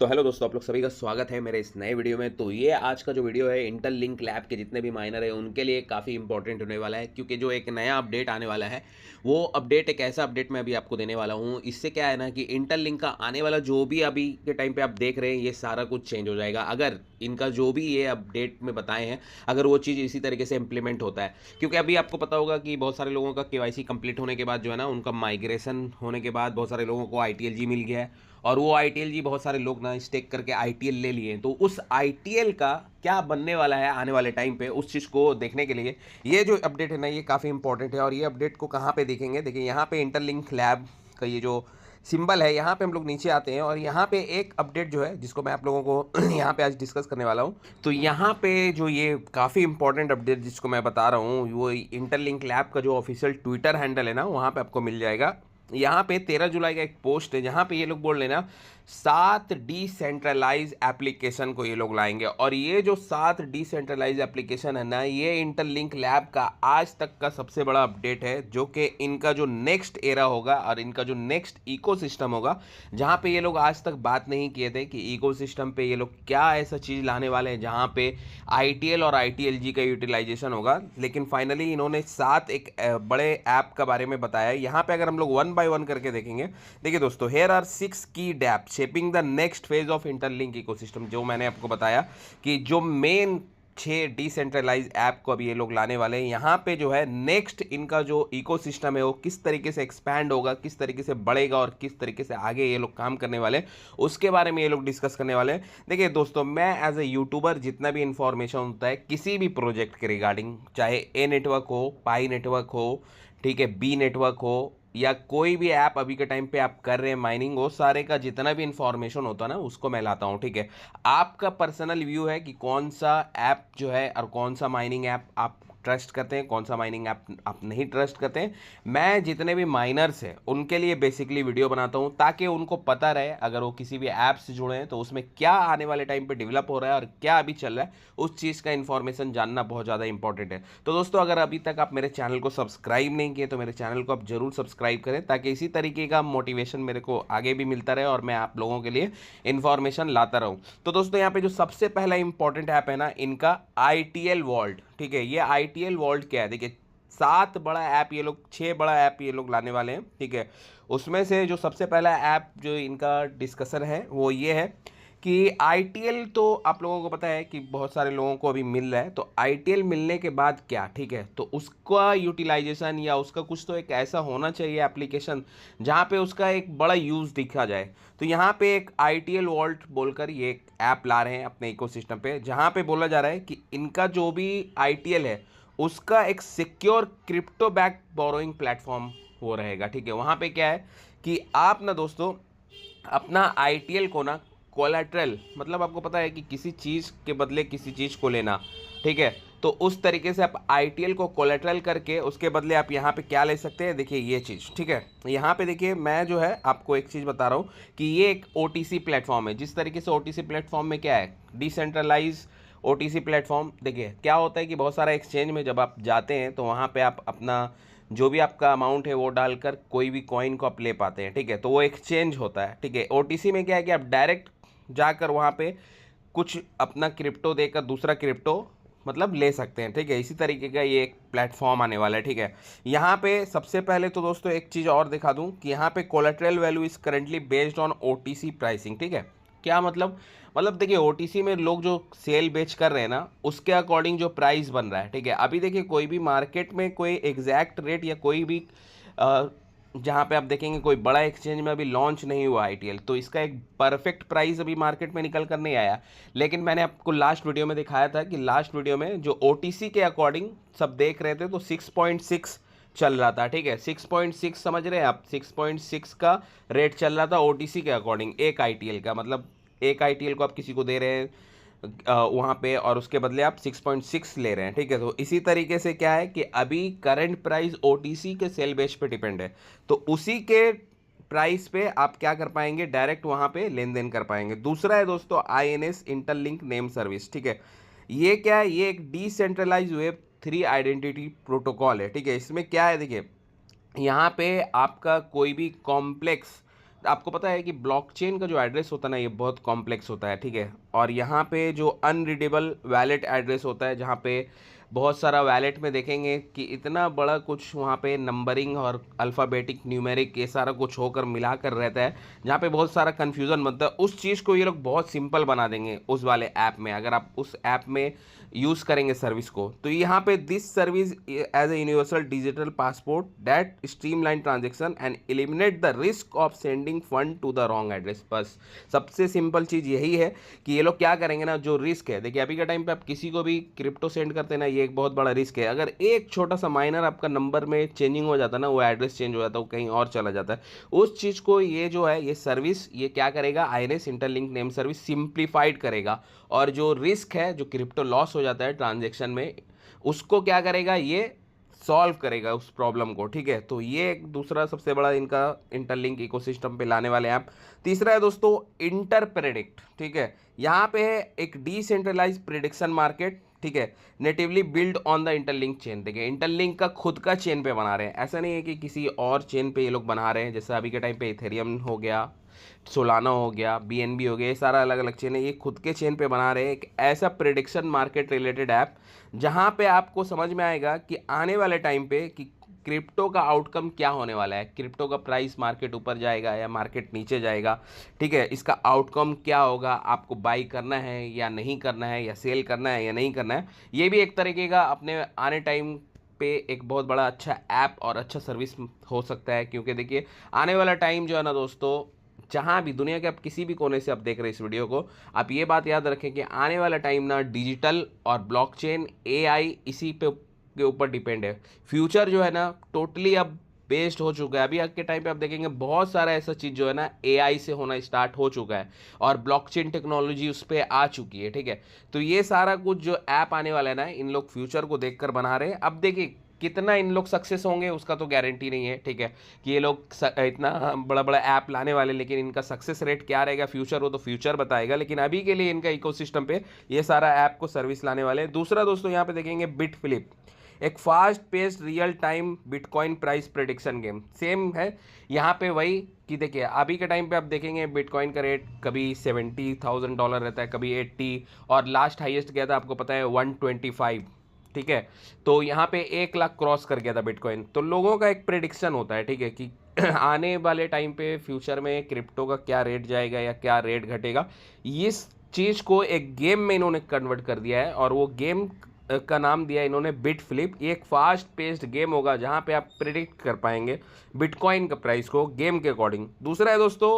तो हेलो दोस्तों, आप लोग सभी का स्वागत है मेरे इस नए वीडियो में। तो ये आज का जो वीडियो है इंटरलिंक लैब के जितने भी माइनर है उनके लिए काफ़ी इंपॉर्टेंट होने वाला है, क्योंकि जो एक नया अपडेट आने वाला है वो अपडेट एक ऐसा अपडेट मैं अभी आपको देने वाला हूँ। इससे क्या है ना कि इंटरलिंक का आने वाला जो भी अभी के टाइम पे आप देख रहे हैं ये सारा कुछ चेंज हो जाएगा, अगर इनका जो भी ये अपडेट में बताए हैं अगर वो चीज़ इसी तरीके से इम्प्लीमेंट होता है। क्योंकि अभी आपको पता होगा कि बहुत सारे लोगों का केवाईसी कंप्लीट होने के बाद जो है ना, उनका माइग्रेशन होने के बाद बहुत सारे लोगों को आईटीएलजी मिल गया है, और वो आईटीएल बहुत सारे लोग ना स्टेक करके आईटीएल ले लिए। तो उस आईटीएल का क्या बनने वाला है आने वाले टाइम पे, उस चीज़ को देखने के लिए ये जो अपडेट है ना ये काफ़ी इंपॉर्टेंट है। और ये अपडेट को कहाँ पे देखेंगे, देखिए यहाँ पे इंटरलिंक लैब का ये जो सिंबल है यहाँ पे हम लोग नीचे आते हैं, और यहाँ पे एक अपडेट जो है जिसको मैं आप लोगों को यहाँ पे आज डिस्कस करने वाला हूँ। तो यहाँ पे जो ये काफ़ी इंपॉर्टेंट अपडेट जिसको मैं बता रहा हूँ वो इंटरलिंक लैब का जो ऑफिशियल ट्विटर हैंडल है ना वहाँ पे आपको मिल जाएगा। यहाँ पे 13 जुलाई का एक पोस्ट है जहाँ पे ये लोग बोल रहे हैं ना 7 डिसेंट्रलाइज एप्लीकेशन को ये लोग लाएंगे। और ये जो 7 डिसेंट्रलाइज एप्लीकेशन है ना ये इंटरलिंक लैब का आज तक का सबसे बड़ा अपडेट है, जो कि इनका जो नेक्स्ट एरा होगा और इनका जो नेक्स्ट इकोसिस्टम होगा, जहाँ पे ये लोग आज तक बात नहीं किए थे कि इकोसिस्टम पे ये लोग क्या ऐसा चीज़ लाने वाले हैं जहाँ पे आईटीएल और आईटीएलजी का यूटिलाइजेशन होगा। लेकिन फाइनली इन्होंने 7 एक बड़े ऐप का बारे में बताया। यहाँ पे अगर हम लोग वन बाय वन करके देखेंगे, देखिए दोस्तों, hair are 6 key dapp shaping the next phase of Interlink ecosystem. जो मैंने आपको बताया कि जो मेन 6 डिसेंट्रलाइज ऐप को अभी ये लोग लाने वाले हैं, यहाँ पे जो है नेक्स्ट इनका जो इकोसिस्टम है वो किस तरीके से एक्सपैंड होगा, किस तरीके से बढ़ेगा और किस तरीके से आगे ये लोग काम करने वाले हैं उसके बारे में ये लोग डिस्कस करने वाले हैं। देखिए दोस्तों, मैं एज ए यूट्यूबर जितना भी इंफॉर्मेशन होता है किसी भी प्रोजेक्ट के रिगार्डिंग, चाहे ए नेटवर्क हो, पाई नेटवर्क हो, ठीक है, बी नेटवर्क हो, या कोई भी ऐप अभी के टाइम पे आप कर रहे हैं माइनिंग, वो सारे का जितना भी इंफॉर्मेशन होता है ना उसको मैं लाता हूँ। ठीक है, आपका पर्सनल व्यू है कि कौन सा ऐप जो है और कौन सा माइनिंग ऐप आप ट्रस्ट करते हैं, कौन सा माइनिंग ऐप आप नहीं ट्रस्ट करते हैं। मैं जितने भी माइनर्स हैं उनके लिए बेसिकली वीडियो बनाता हूँ ताकि उनको पता रहे अगर वो किसी भी ऐप से जुड़े हैं तो उसमें क्या आने वाले टाइम पे डेवलप हो रहा है और क्या अभी चल रहा है, उस चीज़ का इन्फॉर्मेशन जानना बहुत ज़्यादा इंपॉर्टेंट है। तो दोस्तों, अगर अभी तक आप मेरे चैनल को सब्सक्राइब नहीं किए तो मेरे चैनल को आप जरूर सब्सक्राइब करें, ताकि इसी तरीके का मोटिवेशन मेरे को आगे भी मिलता रहे और मैं आप लोगों के लिए इन्फॉर्मेशन लाता रहूं। तो दोस्तों, यहाँ पे जो सबसे पहला इंपॉर्टेंट ऐप है ना इनका आईटीएल वॉल्ट। ठीक है, ये आईटीएल वॉल्ट क्या है, देखिए 7 बड़ा ऐप ये लोग, 6 बड़ा ऐप ये लोग लाने वाले हैं। ठीक है, उसमें से जो सबसे पहला ऐप जो इनका डिस्कशन है वो ये है कि आईटीएल, तो आप लोगों को पता है कि बहुत सारे लोगों को अभी मिल रहा है, तो आईटीएल मिलने के बाद क्या, ठीक है, तो उसका यूटिलाइजेशन या उसका कुछ तो एक ऐसा होना चाहिए एप्लीकेशन जहाँ पे उसका एक बड़ा यूज़ दिखा जाए। तो यहाँ पे एक आईटीएल वॉल्ट बोलकर ये एक ऐप ला रहे हैं अपने इकोसिस्टम पे, जहाँ पे बोला जा रहा है कि इनका जो भी आईटीएल है उसका एक secure crypto back borrowing platform वो रहेगा। ठीक है, वहाँ पे क्या है कि आप ना दोस्तों अपना आईटीएल को ना कोलैटरल, मतलब आपको पता है कि किसी चीज़ के बदले किसी चीज़ को लेना, ठीक है, तो उस तरीके से आप आईटीएल को कोलैटरल करके उसके बदले आप यहाँ पे क्या ले सकते हैं, देखिए ये चीज़। ठीक है, यहाँ पे देखिए मैं जो है आपको एक चीज़ बता रहा हूँ कि ये एक ओटीसी प्लेटफॉर्म है। जिस तरीके से ओटीसी प्लेटफॉर्म में क्या है, डिसेंट्रलाइज ओटीसी प्लेटफॉर्म, देखिए क्या होता है कि बहुत सारा एक्सचेंज में जब आप जाते हैं तो वहाँ पे आप अपना जो भी आपका अमाउंट है वो डालकर कोई भी कॉइन को आप ले पाते हैं। ठीक है, तो वो एक्सचेंज होता है। ठीक है, ओटीसी में क्या है कि आप डायरेक्ट जाकर वहाँ पे कुछ अपना क्रिप्टो देकर दूसरा क्रिप्टो मतलब ले सकते हैं। ठीक है, इसी तरीके का ये एक प्लेटफॉर्म आने वाला है। ठीक है, यहाँ पे सबसे पहले तो दोस्तों एक चीज़ और दिखा दूँ कि यहाँ पे collateral value is currently based on OTC pricing. ठीक है, क्या मतलब देखिए ओटीसी में लोग जो सेल बेच कर रहे हैं ना उसके अकॉर्डिंग जो प्राइस बन रहा है। ठीक है, अभी देखिए कोई भी मार्केट में कोई एग्जैक्ट रेट या कोई भी जहाँ पे आप देखेंगे कोई बड़ा एक्सचेंज में अभी लॉन्च नहीं हुआ आईटीएल, तो इसका एक परफेक्ट प्राइस अभी मार्केट में निकल कर नहीं आया। लेकिन मैंने आपको लास्ट वीडियो में दिखाया था कि लास्ट वीडियो में जो ओटीसी के अकॉर्डिंग सब देख रहे थे तो 6.6 चल रहा था। ठीक है, 6.6 समझ रहे हैं आप, 6.6 का रेट चल रहा था ओटीसी के अकॉर्डिंग एक आईटीएल का, मतलब एक आईटीएल को आप किसी को दे रहे हैं वहाँ पे और उसके बदले आप 6.6 ले रहे हैं। ठीक है, तो इसी तरीके से क्या है कि अभी करंट प्राइस ओटीसी के सेल बेस पे डिपेंड है, तो उसी के प्राइस पे आप क्या कर पाएंगे, डायरेक्ट वहाँ पे लेन देन कर पाएंगे। दूसरा है दोस्तों आईएनएस इंटरलिंक नेम सर्विस। ठीक है, ये क्या है, ये एक डिसेंट्रलाइज वेब 3 आइडेंटिटी प्रोटोकॉल है। ठीक है, इसमें क्या है, देखिए यहाँ पे आपका कोई भी कॉम्प्लेक्स आपको पता है कि ब्लॉकचेन का जो एड्रेस होता है ना, ये बहुत कॉम्प्लेक्स होता है, ठीक है। और यहाँ पे जो अनरीडेबल वैलेट एड्रेस होता है, जहाँ पे बहुत सारा वैलेट में देखेंगे कि इतना बड़ा कुछ वहाँ पे नंबरिंग और अल्फ़ाबेटिक न्यूमेरिक ये सारा कुछ होकर मिलाकर रहता है, जहाँ पे बहुत सारा कन्फ्यूज़न बनता है। उस चीज़ को ये लोग बहुत सिंपल बना देंगे उस वाले ऐप में, अगर आप उस ऐप में यूज़ करेंगे सर्विस को। तो यहाँ पे this service as a universal digital passport that streamline transaction and eliminate the risk of sending fund to the wrong address. बस सबसे सिंपल चीज़ यही है कि ये लोग क्या करेंगे ना, जो रिस्क है, देखिए अभी के टाइम पे आप किसी को भी क्रिप्टो सेंड करते हैं ना, ये एक बहुत बड़ा रिस्क है। अगर एक छोटा सा माइनर आपका नंबर में चेंजिंग हो जाता है ना, वो एड्रेस चेंज हो जाता है, वो कहीं और चला जाता है। उस चीज़ को ये जो है ये सर्विस ये क्या करेगा, INS interlink name service simplified करेगा। और जो रिस्क है, जो क्रिप्टो लॉस हो जाता है ट्रांजेक्शन में, उसको क्या करेगा, ये सॉल्व करेगा उस प्रॉब्लम को, ठीक है। तो ये एक दूसरा सबसे बड़ा इनका इंटरलिंक इकोसिस्टम पे लाने वाले ऐप। तीसरा है दोस्तों इंटर प्रेडिक्ट, ठीक है। यहाँ पे है एक डिसेंट्रलाइज प्रिडिक्शन मार्केट, ठीक है, natively build on the interlink chain. देखिए इंटरलिंक का खुद का चेन पे बना रहे हैं, ऐसा नहीं है कि किसी और चेन पे ये लोग बना रहे हैं। जैसे अभी के टाइम पे इथेरियम हो गया, सोलाना हो गया, बीएनबी हो गया, ये सारा अलग अलग चेन है, ये खुद के चेन पे बना रहे हैं एक ऐसा प्रिडिक्शन मार्केट रिलेटेड ऐप, जहां पे आपको समझ में आएगा कि आने वाले टाइम पे कि क्रिप्टो का आउटकम क्या होने वाला है, क्रिप्टो का प्राइस मार्केट ऊपर जाएगा या मार्केट नीचे जाएगा, ठीक है, इसका आउटकम क्या होगा, आपको बाई करना है या नहीं करना है, या सेल करना है या नहीं करना है। ये भी एक तरीके का अपने आने टाइम पे एक बहुत बड़ा अच्छा ऐप और अच्छा सर्विस हो सकता है। क्योंकि देखिए आने वाला टाइम जो है ना दोस्तों, जहाँ भी दुनिया के आप किसी भी कोने से आप देख रहे हैं इस वीडियो को, आप ये बात याद रखें कि आने वाला टाइम ना डिजिटल और ब्लॉकचेन एआई इसी पे के ऊपर डिपेंड है। फ्यूचर जो है ना टोटली अब बेस्ड हो चुका है। अभी आज के टाइम पे आप देखेंगे बहुत सारा ऐसा चीज़ जो है ना एआई से होना स्टार्ट हो चुका है, और ब्लॉकचेन टेक्नोलॉजी उस पर आ चुकी है, ठीक है। तो ये सारा कुछ जो ऐप आने वाला है ना, इन लोग फ्यूचर को देखकर बना रहे हैं। अब देखिए कितना इन लोग सक्सेस होंगे उसका तो गारंटी नहीं है, ठीक है, कि ये लोग इतना बड़ा बड़ा ऐप लाने वाले, लेकिन इनका सक्सेस रेट क्या रहेगा फ्यूचर, वो तो फ्यूचर बताएगा। लेकिन अभी के लिए इनका इकोसिस्टम पे ये सारा ऐप को सर्विस लाने वाले हैं। दूसरा दोस्तों यहाँ पे देखेंगे बिट फ्लिप, एक fast paced real time bitcoin price prediction game. Same है यहाँ पे वही कि देखिए अभी के टाइम पे आप देखेंगे बिटकॉइन का रेट कभी $70,000 रहता है, कभी 80, और लास्ट हाईएस्ट गया था आपको पता है 125, ठीक है। तो यहाँ पे 1 लाख क्रॉस कर गया था बिटकॉइन। तो लोगों का एक प्रेडिक्शन होता है, ठीक है, कि आने वाले टाइम पे फ्यूचर में क्रिप्टो का क्या रेट जाएगा या क्या रेट घटेगा। इस चीज़ को एक गेम में इन्होंने कन्वर्ट कर दिया है, और वो गेम का नाम दिया इन्होंने बिट फ्लिप। ये एक फास्ट पेस्ड गेम होगा जहाँ पे आप प्रिडिक्ट कर पाएंगे बिटकॉइन का प्राइस को गेम के अकॉर्डिंग। दूसरा है दोस्तों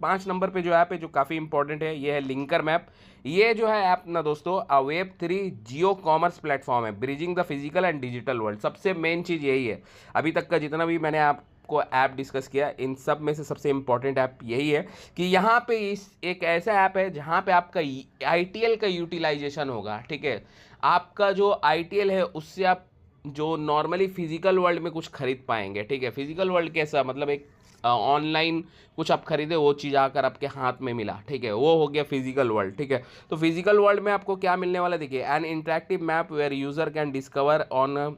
5 नंबर पे जो ऐप है जो काफ़ी इंपॉर्टेंट है, ये है लिंकर मैप। ये जो है ऐप ना दोस्तों Web3 जियो कॉमर्स प्लेटफॉर्म है, bridging the physical and digital world. सबसे मेन चीज़ यही है, अभी तक का जितना भी मैंने आपको ऐप डिस्कस किया, इन सब में से सबसे इंपॉर्टेंट ऐप यही है कि यहाँ पे इस एक ऐसा ऐप है जहाँ पे आपका आईटीएल का यूटिलाइजेशन होगा, ठीक है। आपका जो आईटीएल है उससे आप जो नॉर्मली फिजिकल वर्ल्ड में कुछ खरीद पाएंगे, ठीक है। फिजिकल वर्ल्ड कैसा, मतलब एक ऑनलाइन कुछ आप खरीदे, वो चीज़ आकर आपके हाथ में मिला, ठीक है, वो हो गया फिजिकल वर्ल्ड, ठीक है। तो फिजिकल वर्ल्ड में आपको क्या मिलने वाला, देखिए an interactive map where user can discover on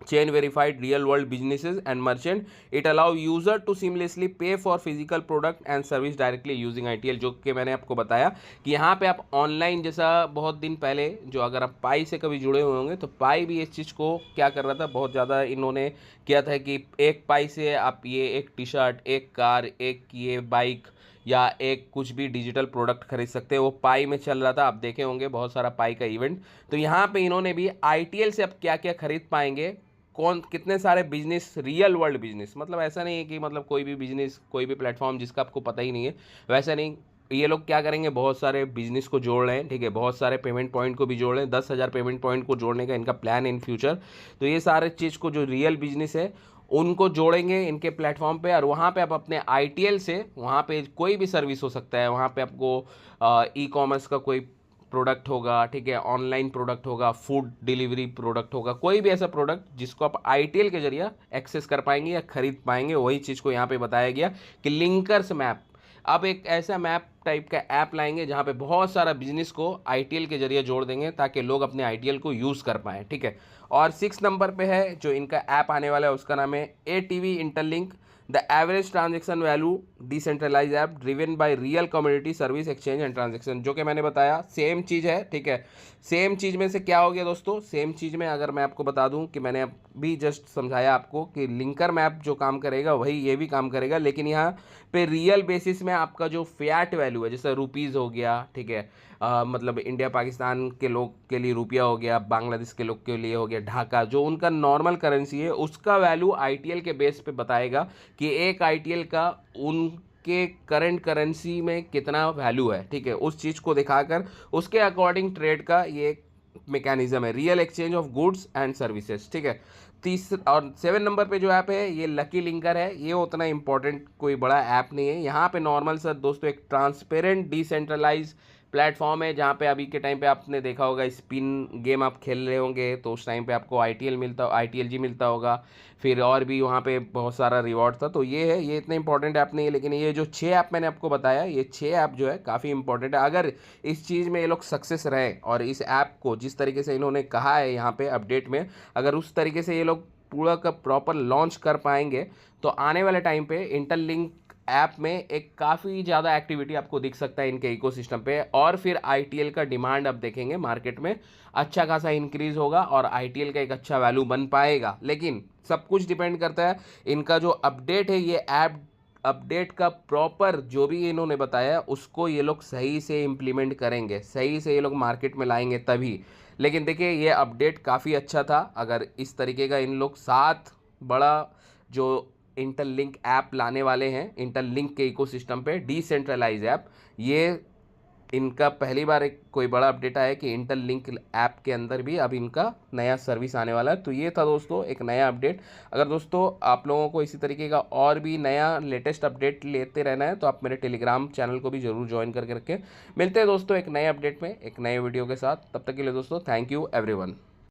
chain verified real world businesses and merchant. It allow user to seamlessly pay for physical product and service directly using ITL, जो कि मैंने आपको बताया कि यहाँ पे आप ऑनलाइन, जैसा बहुत दिन पहले जो अगर आप पाई से कभी जुड़े हुए होंगे तो पाई भी इस चीज़ को क्या कर रहा था, बहुत ज़्यादा इन्होंने किया था कि एक पाई से आप ये एक टी शर्ट, एक कार, एक ये बाइक या एक कुछ भी डिजिटल प्रोडक्ट खरीद सकते हैं। वो पाई में चल रहा था, आप देखे होंगे बहुत सारा पाई का इवेंट। तो यहाँ पे इन्होंने भी आईटीएल से आप क्या क्या खरीद पाएंगे, कौन कितने सारे बिजनेस, रियल वर्ल्ड बिजनेस, मतलब ऐसा नहीं है कि मतलब कोई भी बिजनेस, कोई भी प्लेटफॉर्म जिसका आपको पता ही नहीं है, वैसा नहीं। ये लोग क्या करेंगे, बहुत सारे बिजनेस को जोड़ रहे हैं, ठीक है, बहुत सारे पेमेंट पॉइंट को भी जोड़ रहे हैं, 10,000 पेमेंट पॉइंट को जोड़ने का इनका प्लान है इन फ्यूचर। तो ये सारे चीज़ को जो रियल बिजनेस है उनको जोड़ेंगे इनके प्लेटफॉर्म पे, और वहाँ पे आप अपने आईटीएल से, वहाँ पे कोई भी सर्विस हो सकता है, वहाँ पे आपको ई कॉमर्स का कोई प्रोडक्ट होगा, ठीक है, ऑनलाइन प्रोडक्ट होगा, फूड डिलीवरी प्रोडक्ट होगा, कोई भी ऐसा प्रोडक्ट जिसको आप आईटीएल के जरिए एक्सेस कर पाएंगे या खरीद पाएंगे, वही चीज़ को यहाँ पे बताया गया कि लिंकर्स मैप। अब एक ऐसा मैप टाइप का ऐप लाएंगे जहाँ पे बहुत सारा बिजनेस को आईटीएल के जरिए जोड़ देंगे ताकि लोग अपने आईटीएल को यूज़ कर पाएँ, ठीक है। और 6 नंबर पे है जो इनका ऐप आने वाला है, उसका नाम है ATV Interlink the average transaction value decentralise app driven by real community service exchange and transaction, जो कि मैंने बताया सेम चीज़ है, ठीक है। सेम चीज़ में से क्या हो गया दोस्तों, सेम चीज़ में अगर मैं आपको बता दूं कि मैंने अभी जस्ट समझाया आपको कि लिंकर मैप जो काम करेगा वही ये भी काम करेगा, लेकिन यहाँ पे रियल बेसिस में आपका जो फैट वैल्यू है, जैसे रुपीज़ हो गया, ठीक है, मतलब इंडिया पाकिस्तान के लोग के लिए रुपया हो गया, बांग्लादेश के लोग के लिए हो गया ढाका, जो उनका नॉर्मल करेंसी है उसका वैल्यू आईटीएल के बेस पे बताएगा कि एक आईटीएल का उनके करंट करेंसी में कितना वैल्यू है, ठीक है। उस चीज़ को दिखाकर उसके अकॉर्डिंग ट्रेड का ये मैकेनिज्म है, real exchange of goods and services, ठीक है। और 7 नंबर पे जो ऐप है ये लकी लिंकर है। ये उतना इंपॉर्टेंट कोई बड़ा ऐप नहीं है, यहाँ पे नॉर्मल सर दोस्तों एक ट्रांसपेरेंट डिसेंट्रलाइज प्लेटफॉर्म है, जहाँ पे अभी के टाइम पे आपने देखा होगा स्पिन गेम आप खेल रहे होंगे तो उस टाइम पे आपको आईटीएलजी मिलता होगा, फिर और भी वहाँ पे बहुत सारा रिवॉर्ड था। तो ये है, ये इतना इंपॉर्टेंट ऐप नहीं है, लेकिन ये जो 6 ऐप मैंने आपको बताया, ये 6 ऐप जो है काफ़ी इंपॉर्टेंट है। अगर इस चीज़ में ये लोग सक्सेस रहे और इस ऐप को जिस तरीके से इन्होंने कहा है यहाँ पे अपडेट में, अगर उस तरीके से ये लोग पूरा का प्रॉपर लॉन्च कर पाएंगे तो आने वाले टाइम पे इंटरलिंक ऐप में एक काफ़ी ज़्यादा एक्टिविटी आपको दिख सकता है इनके इकोसिस्टम पे, और फिर आईटीएल का डिमांड अब देखेंगे मार्केट में अच्छा खासा इंक्रीज होगा और आईटीएल का एक अच्छा वैल्यू बन पाएगा। लेकिन सब कुछ डिपेंड करता है इनका जो अपडेट है, ये ऐप अपडेट का प्रॉपर जो भी इन्होंने बताया उसको ये लोग सही से इम्प्लीमेंट करेंगे, सही से ये लोग मार्केट में लाएंगे तभी। लेकिन देखिए ये अपडेट काफ़ी अच्छा था, अगर इस तरीके का इन लोग 7 बड़ा जो इंटरलिंक ऐप लाने वाले हैं इंटरलिंक के इकोसिस्टम पे, डिसेंट्रलाइज ऐप, ये इनका पहली बार एक कोई बड़ा अपडेट आया कि इंटरलिंक ऐप के अंदर भी अब इनका नया सर्विस आने वाला है। तो ये था दोस्तों एक नया अपडेट। अगर दोस्तों आप लोगों को इसी तरीके का और भी नया लेटेस्ट अपडेट लेते रहना है तो आप मेरे टेलीग्राम चैनल को भी जरूर ज्वाइन करके रखें। मिलते हैं दोस्तों एक नए अपडेट में एक नए वीडियो के साथ, तब तक के लिए दोस्तों थैंक यू एवरीवन।